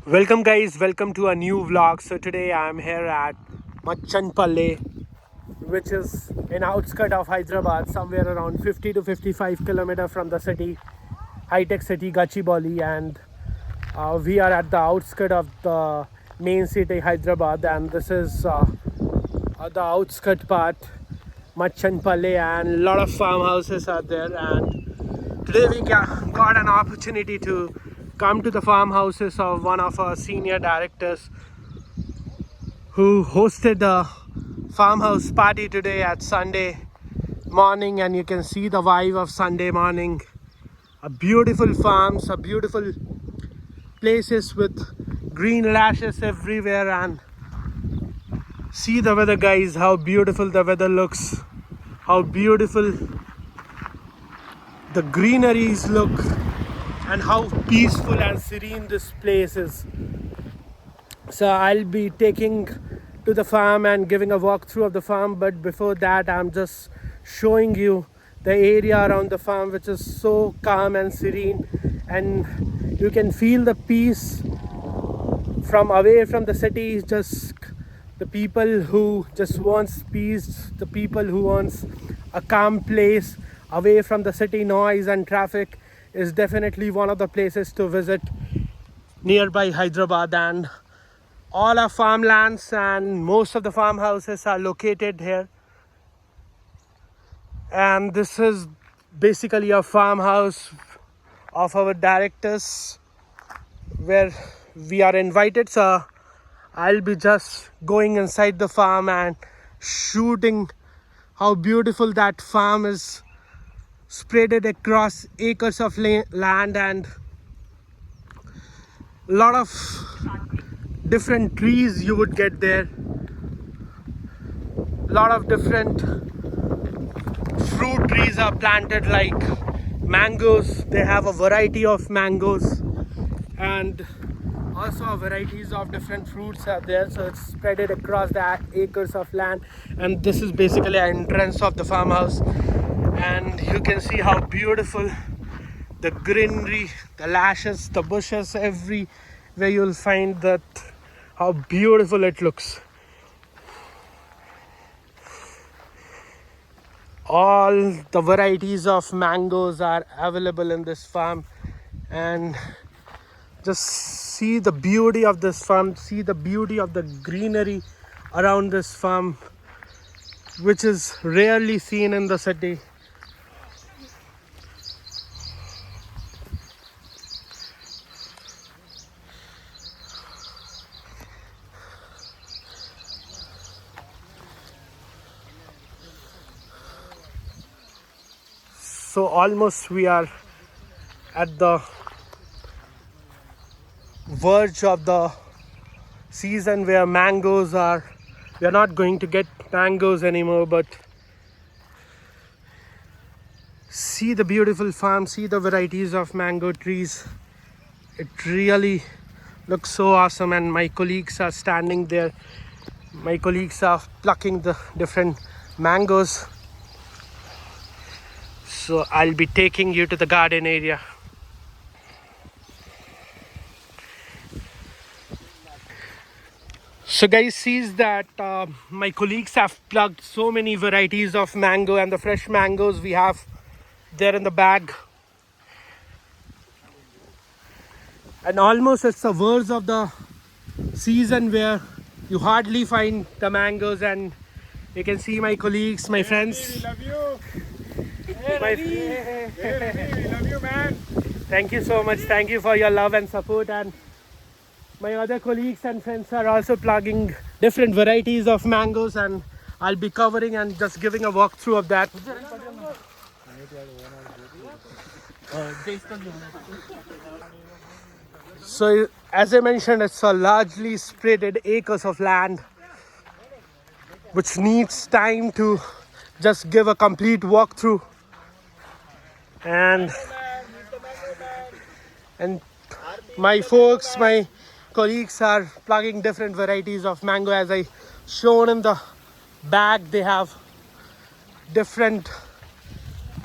Welcome guys, welcome to a new vlog. So today I'm here at Machanpalle, which is in outskirts of Hyderabad, somewhere around 50 to 55 kilometers from the city, Hitech City, Gachibowli, and we are at the outskirts of the main city, Hyderabad, and this is the outskirt part, Machanpalle, and a lot of farmhouses are there. And today we got an opportunity to come to the farmhouses of one of our senior directors who hosted a farmhouse party today at Sunday morning, and you can see the vibe of Sunday morning. A beautiful farms, a beautiful places with green lashes everywhere, and see the weather guys, how beautiful the weather looks, how beautiful the greeneries look, and how peaceful and serene this place is. So I'll be taking to the farm and giving a walkthrough of the farm, but before that I'm just showing you the area around the farm, which is so calm and serene, and you can feel the peace from away from the city. Just the people who just wants peace, the people who wants a calm place away from the city noise and traffic, is definitely one of the places to visit nearby Hyderabad. And all our farmlands and most of the farmhouses are located here, and this is basically a farmhouse of our directors where we are invited. So I'll be just going inside the farm and shooting how beautiful that farm is, spreaded across acres of land, and a lot of different trees you would get there. A lot of different fruit trees are planted, like mangoes. They have a variety of mangoes, and also varieties of different fruits are there. So it's spreaded across the acres of land, and this is basically an entrance of the farmhouse, and you can see how beautiful the greenery, the lashes, the bushes, everywhere you'll find that, how beautiful it looks. All the varieties of mangoes are available in this farm, and just see the beauty of this farm, see the beauty of the greenery around this farm, which is rarely seen in the city. So almost we are at the verge of the season where mangoes are. We are not going to get mangoes anymore, but see the beautiful farm, see the varieties of mango trees. It really looks so awesome, and my colleagues are standing there. My colleagues are plucking the different mangoes. So I'll be taking you to the garden area. So guys, sees that my colleagues have plucked so many varieties of mango, and the fresh mangoes we have there in the bag. And almost it's the worst of the season where you hardly find the mangoes, and you can see my colleagues, my friends. Love you. My, We love you, man. thank you so much. Thank you for your love and support. And my other colleagues and friends are also plugging different varieties of mangoes, and I'll be covering and just giving a walkthrough of that. So as I mentioned, it's a largely spreaded acres of land, which needs time to just give a complete walkthrough. And my folks, my colleagues are plugging different varieties of mango. As I shown in the bag, they have different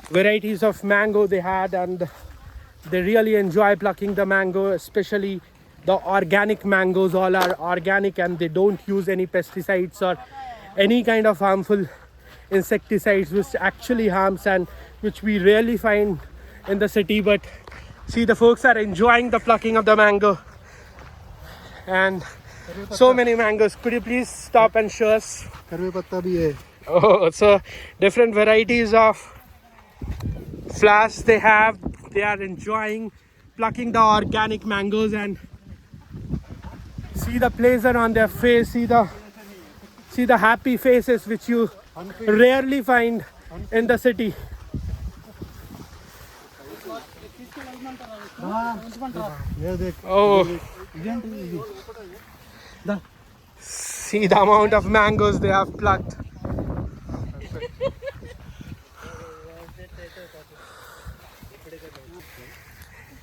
varieties of mango they had, and they really enjoy plucking the mango, especially the organic mangoes all are organic and they don't use any pesticides or any kind of harmful insecticides which actually harms and which we rarely find in the city. But see, the folks are enjoying the plucking of the mango, and so many mangoes. Could you please stop and show us? करवे पत्ता भी है. Oh, so different varieties of flowers they have. They are enjoying plucking the organic mangoes, and see the pleasure on their face. See the happy faces which you rarely find in the city. ये देख. Oh, see the amount of mangoes they have plucked.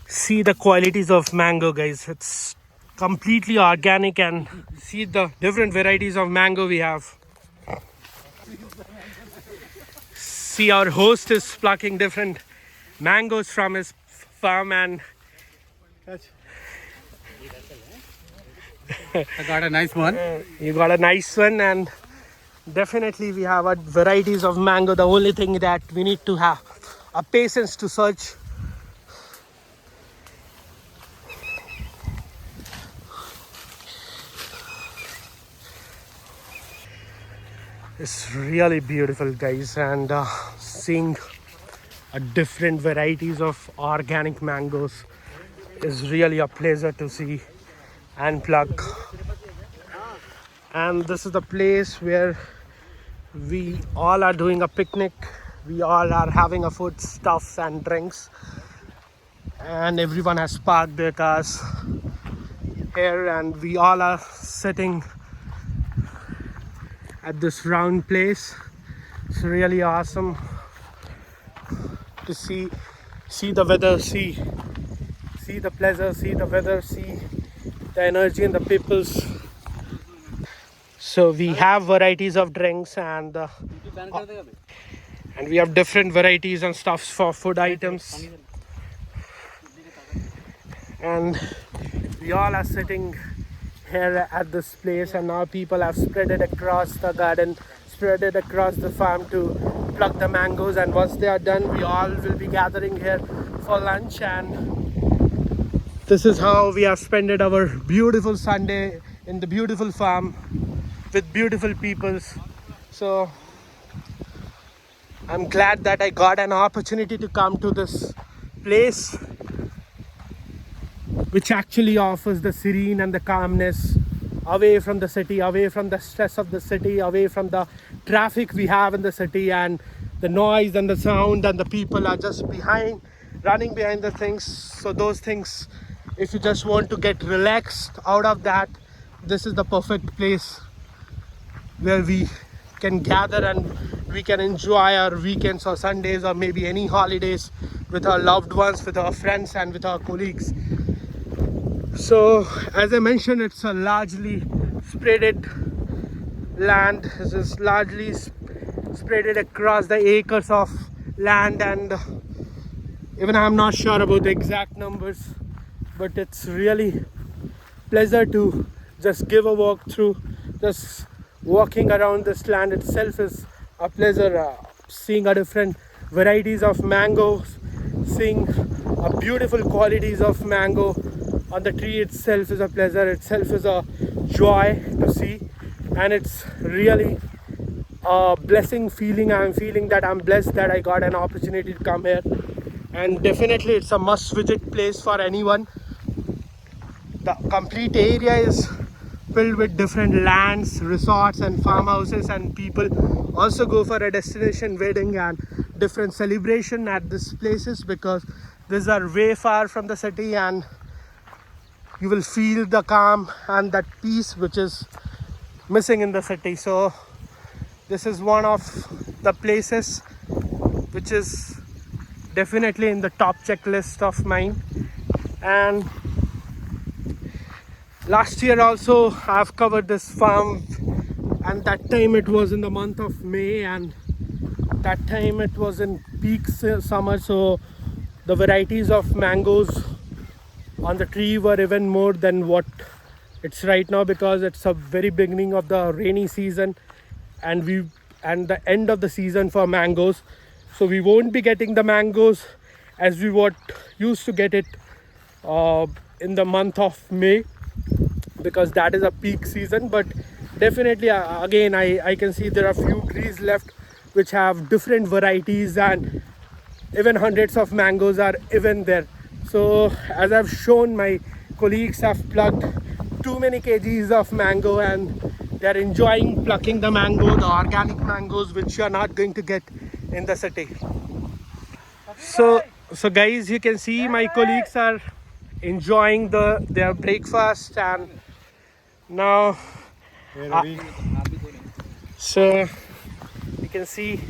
See the qualities of mango, guys. It's completely organic, and see the different varieties of mango we have. See, our host is plucking different mangoes from his farm, and I got a nice one. you got a nice one. And definitely we have varieties of mango. The only thing that we need to have a patience to search. It's really beautiful, guys, and seeing different varieties of organic mangoes is really a pleasure to see and pluck. And this is the place where we all are doing a picnic. We all are having a food, stuffs and drinks, and everyone has parked their cars here, and we all are sitting at this round place. It's really awesome to see the weather, see the pleasure, see the weather, see the energy in the peoples. So we have varieties of drinks, and we have different varieties and stuffs for food items, and we all are sitting here at this place, and now people have spread it across the garden, spread it across the farm to pluck the mangoes. And once they are done, we all will be gathering here for lunch. And this is how we have spent our beautiful Sunday in the beautiful farm with beautiful peoples. So I'm glad that I got an opportunity to come to this place, which actually offers the serene and the calmness, away from the city, away from the stress of the city, away from the traffic we have in the city, and the noise and the sound, and the people are just running behind the things. So those things, if you just want to get relaxed out of that, this is the perfect place where we can gather and we can enjoy our weekends or Sundays or maybe any holidays with our loved ones, with our friends and with our colleagues. So as I mentioned, it's a largely spreaded land. This is largely spreaded across the acres of land, and even I'm not sure about the exact numbers, but it's really pleasure to just give a walk through. Just walking around this land itself is a pleasure. Seeing a different varieties of mangoes, seeing beautiful qualities of mango on the tree itself is a pleasure, itself is a joy to see, and it's really a blessing feeling. I'm feeling that I'm blessed that I got an opportunity to come here, and definitely it's a must visit place for anyone. The complete area is filled with different lands, resorts and farmhouses, and people also go for a destination wedding and different celebration at these places, because these are way far from the city, and you will feel the calm and that peace which is missing in the city. So this is one of the places which is definitely in the top checklist of mine. And last year also I've covered this farm, and that time it was in the month of May, and that time it was in peak summer, so the varieties of mangoes on the tree were even more than what it's right now, because it's a very beginning of the rainy season and the end of the season for mangoes. So we won't be getting the mangoes as we what used to get it in the month of May, because that is a peak season. But definitely again I can see there are few trees left which have different varieties, and even hundreds of mangoes are even there. So as I've shown, my colleagues have plucked too many kgs of mango, and they're enjoying plucking the mango, the organic mangoes, which you are not going to get in the city. So guys, you can see my colleagues are enjoying their breakfast, and now so you can see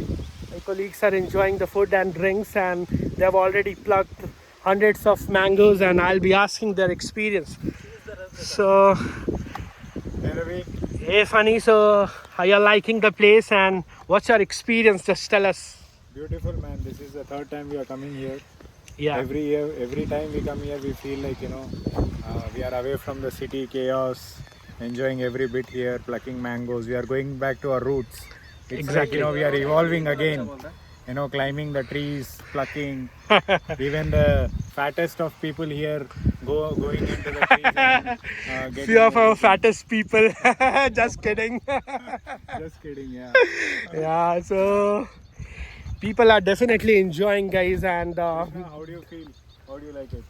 my colleagues are enjoying the food and drinks, and they have already plucked hundreds of mangoes, and I'll be asking their experience. So hey Funny, so how you liking the place and what's your experience? Just tell us. Beautiful, man. This is the third time we are coming here. Yeah. Every year, every time we come here, we feel like, we are away from the city chaos, enjoying every bit here, plucking mangoes. We are going back to our roots. It's Exactly. like, we are evolving again. Climbing the trees, plucking. Even the fattest of people here going into the trees and getting. Few of our fattest people. Just kidding. Just kidding, yeah. Yeah, so people are definitely enjoying, guys, and How do you feel? How do you like it?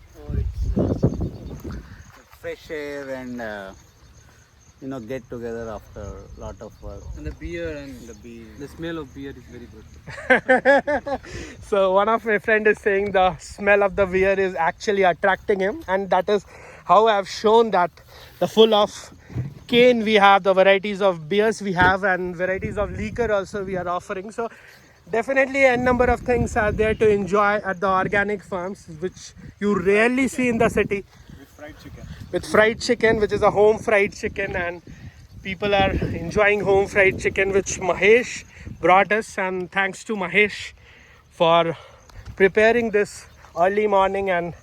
Fresh air and get together after a lot of work. And the beer and The the smell of beer is very good. so one of my friend is saying the smell of the beer is actually attracting him, and that is how I've shown that the full of cane we have, the varieties of beers we have, and varieties of liquor also we are offering. So definitely a number of things are there to enjoy at the organic farms, which you rarely see in the city. With fried chicken. With fried chicken, which is a home fried chicken, and people are enjoying home fried chicken, which Mahesh brought us. And thanks to Mahesh for preparing this early morning, and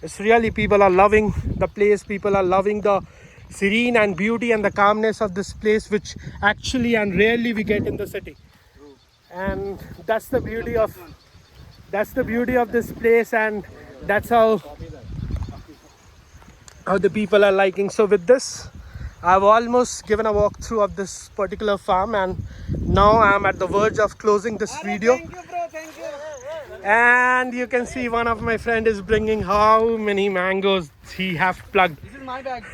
it's really, people are loving the place, people are loving the serene and beauty and the calmness of this place, which actually and rarely we get in the city. And that's the beauty of this place, and that's how the people are liking. So with this, I've almost given a walkthrough of this particular farm, and now I'm at the verge of closing this video. Thank you, bro. Thank you. And you can see one of my friend is bringing how many mangoes he have plucked. This is my bag.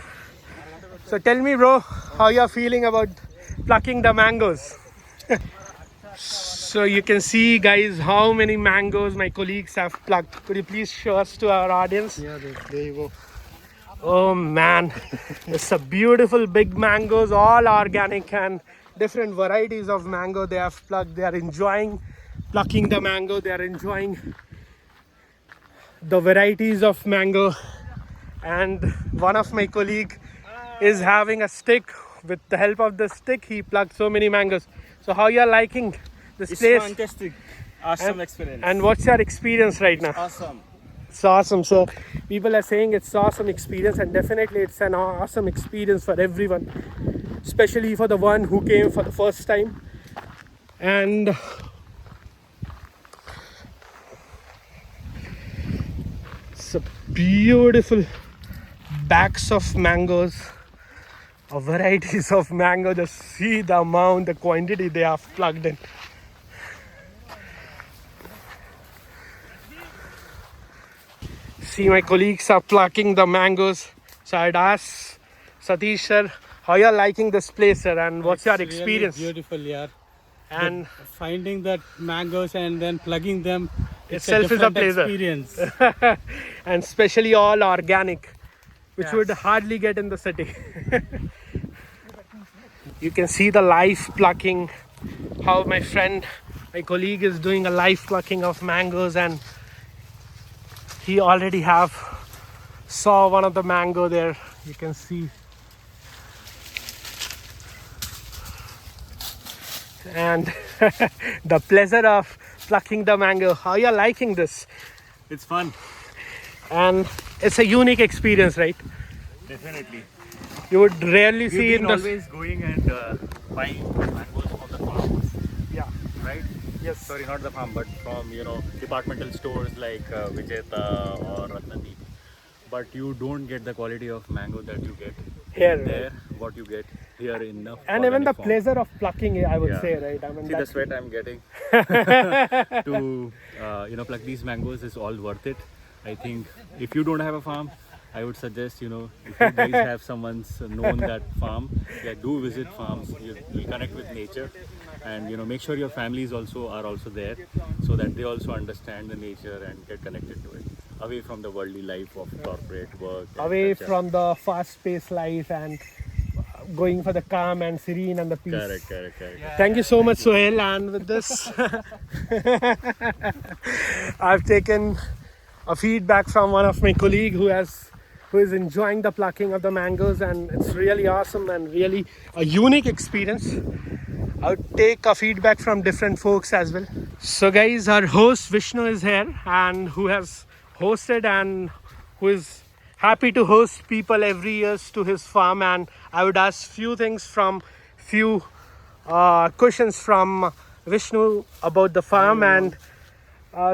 So tell me, bro, how you're feeling about plucking the mangoes? So you can see, guys, how many mangoes my colleagues have plucked. Could you please show us to our audience? Yeah, there you go. Oh man, it's a beautiful big mangoes, all organic and different varieties of mango they have plucked. They are enjoying plucking the mango. They are enjoying the varieties of mango. And one of my colleague is having a stick. With the help of the stick, he plucked so many mangoes. So how you are liking this place? Fantastic. Awesome experience. And what's your experience right now? Awesome. It's awesome. So people are saying it's awesome experience, and definitely it's an awesome experience for everyone, especially for the one who came for the first time. And it's a beautiful bags of mangoes, of varieties of mango. Just see the amount, the quantity they have plugged in. See, my colleagues are plucking the mangoes. So I'd ask Satish sir, how you're liking this place, sir, and what's your experience? Really beautiful, yeah. And Finding that mangoes and then plugging them itself is a different pleasure. experience. And especially all organic, which Yes. would hardly get in the city. You can see the live plucking, how my colleague is doing a live plucking of mangoes, and he already saw one of the mango there. You can see. And the pleasure of plucking the mango. How you're liking this? It's fun. And it's a unique experience, right? Definitely. You would rarely We've see been in the always going and buying mangoes from the farmers, yeah. right? Yes. Sorry, not the farm, but from departmental stores like Vijeta or Ratnadeep. But you don't get the quality of mango that you get Here, right? there. What you get here in the And even the organic form. pleasure of plucking, I would Yeah. say, right? I mean, See the that's sweat I'm getting to pluck these mangoes is all worth it. I think if you don't have a farm, I would suggest if you guys have someone's known that farm, yeah, do visit farms. You'll connect with nature, and make sure your families are also there, so that they also understand the nature and get connected to it, away from the worldly life of corporate work. and away such. from the fast-paced life and going for the calm and serene and the peace. Correct. Thank you so much, Sohail. And with this, I've taken a feedback from one of my colleague who is enjoying the plucking of the mangoes, and it's really awesome and really a unique experience. I would take a feedback from different folks as well. So, guys, our host Vishnu is here, and who has hosted and who is happy to host people every year to his farm. And I would ask few things from few questions from Vishnu about the farm. And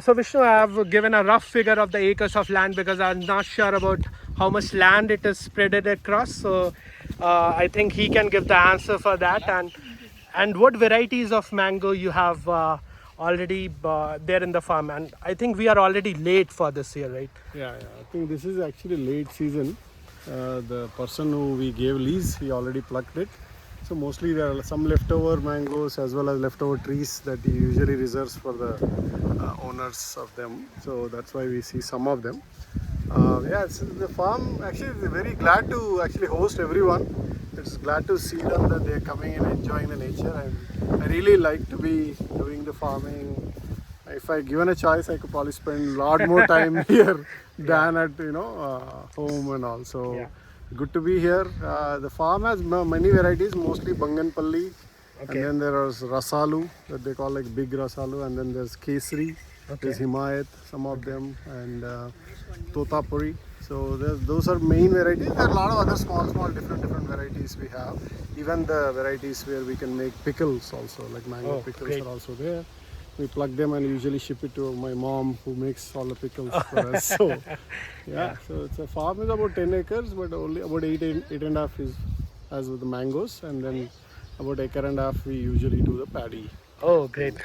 so Vishnu, I have given a rough figure of the acres of land because I'm not sure about how much land it is spreaded across. So I think he can give the answer for that. And what varieties of mango you have already there in the farm? And I think we are already late for this year, right? Yeah. I think this is actually late season. The person who we gave lease, he already plucked it. So mostly there are some leftover mangoes as well as leftover trees that he usually reserves for the owners of them. So that's why we see some of them. So the farm actually is very glad to actually host everyone. It's glad to see them that they're coming and enjoying the nature. And I really like to be doing the farming. If I given a choice, I could probably spend a lot more time here than at home and all. So good to be here. The farm has many varieties, mostly Banganpalli, and then there is Rasalu that they call like big Rasalu, and then there's Kesari, there's Himayat, some of them, and Totapuri. So those are main varieties. There are a lot of other small different varieties we have. Even the varieties where we can make pickles also, like mango pickles are also there. We pluck them and usually ship it to my mom, who makes all the pickles for us. So so it's a farm is about 10 acres, but only about eight and a half is as with the mangoes, and then about acre and a half we usually do the paddy. Oh, great.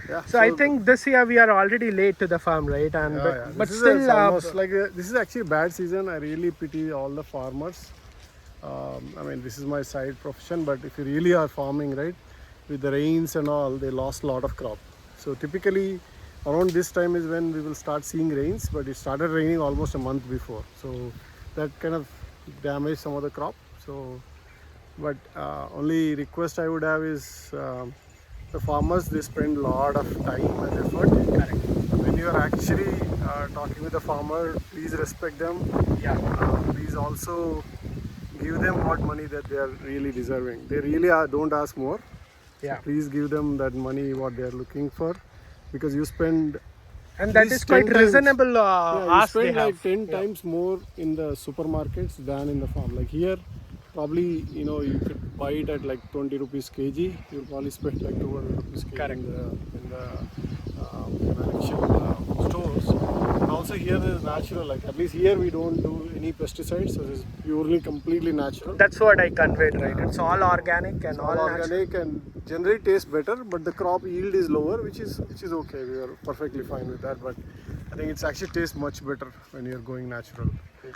Yeah. So I think this year we are already late to the farm, right? And but This still, is almost like this is actually bad season. I really pity all the farmers. I mean, this is my side profession, but if you really are farming, right, with the rains and all, they lost a lot of crop. So typically around this time is when we will start seeing rains, but it started raining almost a month before. So that kind of damaged some of the crop. So, but only request I would have is the farmers, they spend a lot of time and effort. When you are actually talking with the farmer, please respect them. Please also give them what money that they are really deserving. They really don't ask more. So please give them that money what they are looking for, because you spend, and that is quite reasonable you ask they spend have. like 10 times more in the supermarkets than in the farm. Like here, probably you could buy it at like 20 rupees kg. You'll probably spend like 200 rupees kg in the stores. And also here there is natural. Like at least here we don't do any pesticides, so it's purely completely natural. That's what I conveyed, right? It's all organic and all organic and generally tastes better, but the crop yield is lower, which is okay. We are perfectly fine with that. But I think it's actually tastes much better when you're going natural.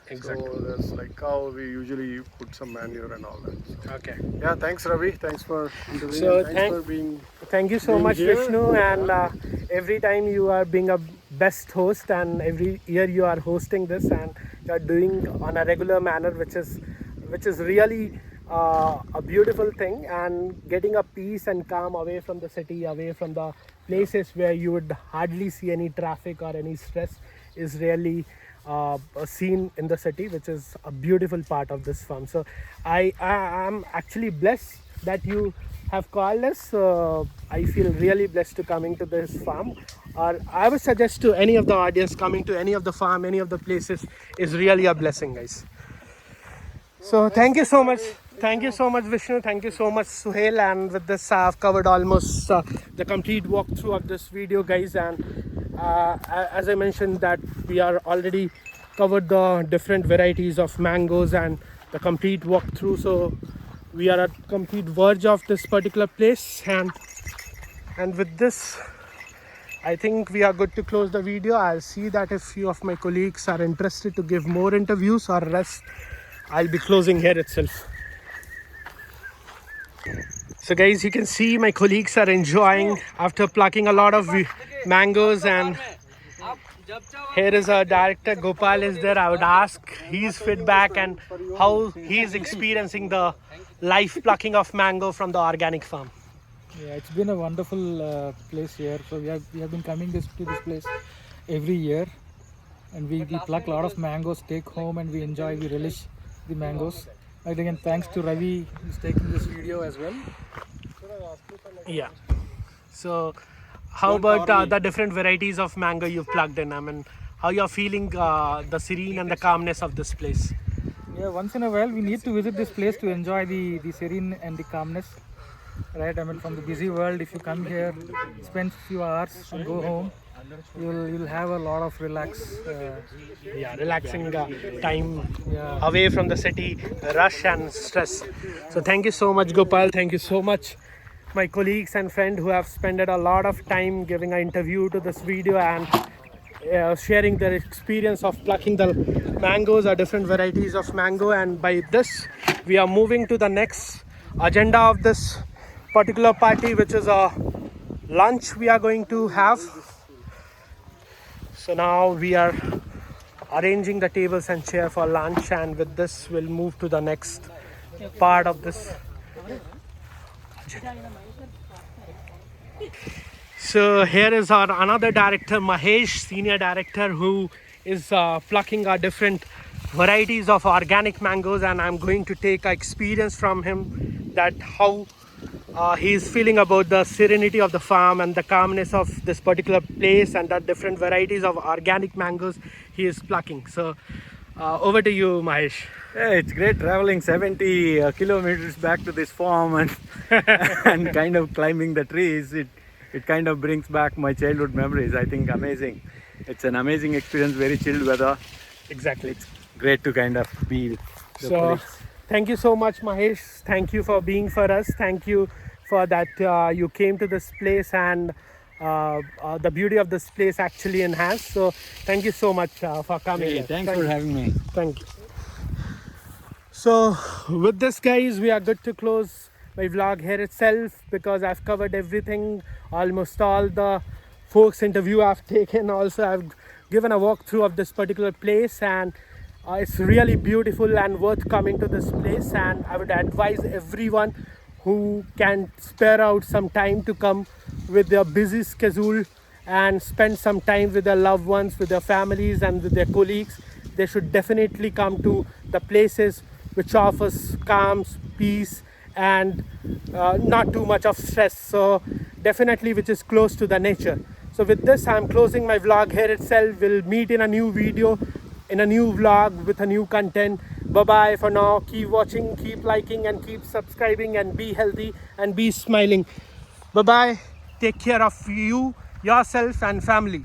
Exactly. So there's like cow, we usually put some manure and all that. So. Okay. Yeah, thanks Ravi. Thanks for interviewing. So Thanks for being. Thank you so much, here. Vishnu. And every time you are being a best host, and every year you are hosting this, and you are doing on a regular manner, which is really a beautiful thing, and getting a peace and calm away from the city, away from the places where you would hardly see any traffic or any stress, is really seen in the city, which is a beautiful part of this farm. So I am actually blessed that you have called us. I feel really blessed to coming to this farm. or I would suggest to any of the audience coming to any of the farm, any of the places is really a blessing, guys. So thank you so much. Thank you so much, Vishnu. Thank you so much, Suhail. And with this, I've covered almost the complete walkthrough of this video, guys. And as I mentioned, that we are already covered the different varieties of mangoes and the complete walkthrough. So we are at complete verge of this particular place. And with this, I think we are good to close the video. I'll see that if few of my colleagues are interested to give more interviews or rest, I'll be closing here itself. So guys, you can see my colleagues are enjoying after plucking a lot of mangoes, and here is our director Gopal is there. I would ask his feedback and how he is experiencing the live plucking of mango from the organic farm. Yeah, it's been a wonderful place here. So we have been coming to this place every year, and we pluck a lot of mangoes, take home, and we enjoy, we relish the mangoes. And again, thanks to Ravi who's taking this video as well. Yeah. So how about the different varieties of mango you've plucked in? I mean, how you're feeling the serene and the calmness of this place? Yeah, once in a while we need to visit this place to enjoy the serene and the calmness. Right, I mean, from the busy world, if you come here, spend few hours and go home, you'll have a lot of Relaxing time away from the city rush and stress. So thank you so much, Gopal. Thank you so much, my colleagues and friends who have spent a lot of time giving an interview to this video and sharing their experience of plucking the mangoes or different varieties of mango. And by this, we are moving to the next agenda of this particular party, which is a lunch we are going to have. So now we are arranging the tables and chair for lunch, and with this we'll move to the next part of this. So here is our another director, Mahesh, senior director, who is plucking our different varieties of organic mangoes, and I'm going to take experience from him that how he is feeling about the serenity of the farm and the calmness of this particular place and the different varieties of organic mangoes he is plucking. So over to you, Mahesh. Yeah, it's great traveling 70 kilometers back to this farm and and kind of climbing the trees. It kind of brings back my childhood memories. I think amazing. It's an amazing experience, very chilled weather. Exactly. It's great to kind of be with the colleagues. Thank you so much, Mahesh. Thank you for being for us. Thank you for that you came to this place and the beauty of this place actually enhanced. So thank you so much for coming. Hey, thanks for having me. Thank you. So with this, guys, we are good to close my vlog here itself, because I've covered everything, almost all the folks interview I've taken. Also, I've given a walkthrough of this particular place, and it's really beautiful and worth coming to this place. And I would advise everyone who can spare out some time to come with their busy schedule and spend some time with their loved ones, with their families and with their colleagues. They should definitely come to the places which offers calm, peace, and not too much of stress. So definitely which is close to the nature. So with this, I'm closing my vlog here itself. We'll meet in a new video, in a new vlog with a new content. Bye bye for now. Keep watching, keep liking, and keep subscribing, and be healthy and be smiling. Bye bye. Take care of you, yourself, and family.